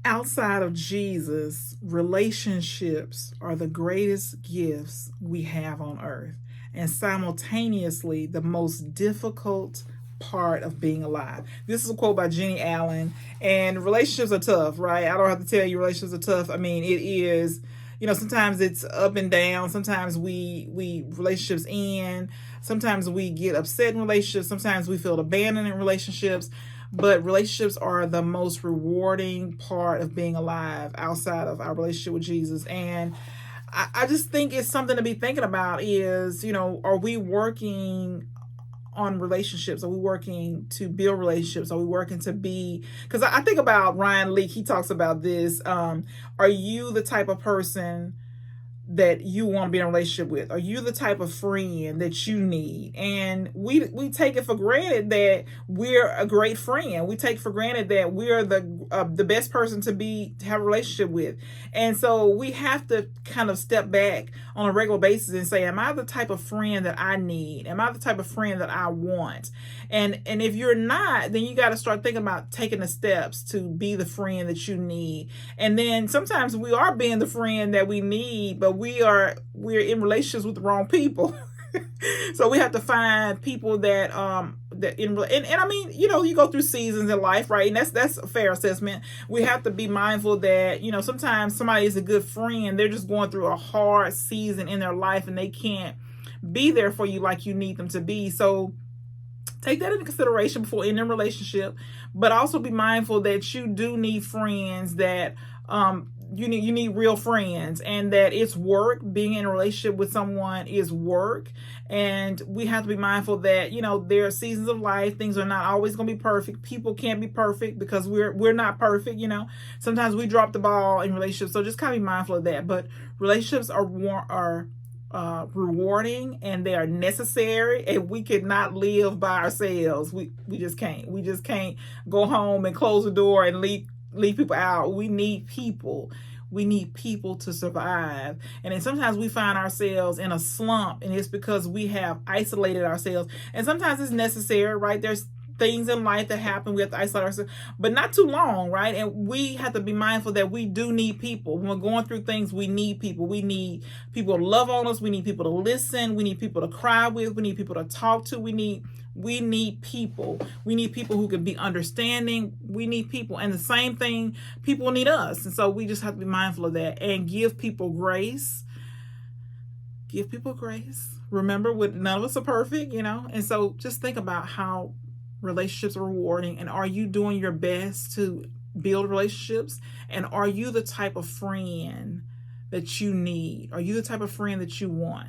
Outside of Jesus, relationships are the greatest gifts we have on earth, and simultaneously the most difficult part of being alive. This is a quote by Jenny Allen, and relationships are tough, right? I don't have to tell you relationships are tough. I mean, it is, sometimes it's up and down. Sometimes we relationships end. Sometimes we get upset in relationships. Sometimes we feel abandoned in relationships. But relationships are the most rewarding part of being alive outside of our relationship with Jesus. And I just think it's something to be thinking about is, are we working on relationships? Are we working to build relationships? Are we working to be, because I think about Ryan Leake, he talks about this. Are you the type of person that you want to be in a relationship with? Are you the type of friend that you need? And we take it for granted that we're a great friend. We take for granted that we're the best person to have a relationship with. And so we have to kind of step back on a regular basis and say, am I the type of friend that I need? Am I the type of friend that I want? And if you're not, then you got to start thinking about taking the steps to be the friend that you need. And then sometimes we are being the friend that we need, but we're in relationships with the wrong people. So we have to find people that and I mean, you go through seasons in life, right? And that's a fair assessment. We have to be mindful that, sometimes somebody is a good friend, they're just going through a hard season in their life and they can't be there for you like you need them to be. So take that into consideration before ending a relationship, but also be mindful that you do need friends that you need real friends, and that it's work. Being in a relationship with someone is work, and we have to be mindful that there are seasons of life. Things are not always going to be perfect. People can't be perfect because we're not perfect. Sometimes we drop the ball in relationships, so just kind of be mindful of that. But relationships are rewarding, and they are necessary, and we could not live by ourselves. We just can't go home and close the door and leave people out. We need people. We need people to survive. And then sometimes we find ourselves in a slump, and it's because we have isolated ourselves. And sometimes it's necessary, right? There's things in life that happen. We have to isolate ourselves, but not too long, right? And we have to be mindful that we do need people. When we're going through things, we need people. We need people to love on us. We need people to listen. We need people to cry with. We need people to talk to. We need people. We need people who can be understanding. We need people. And the same thing, people need us. And so we just have to be mindful of that and give people grace. Give people grace. Remember, none of us are perfect, And so just think about how relationships are rewarding, and are you doing your best to build relationships? And are you the type of friend that you need? Are you the type of friend that you want?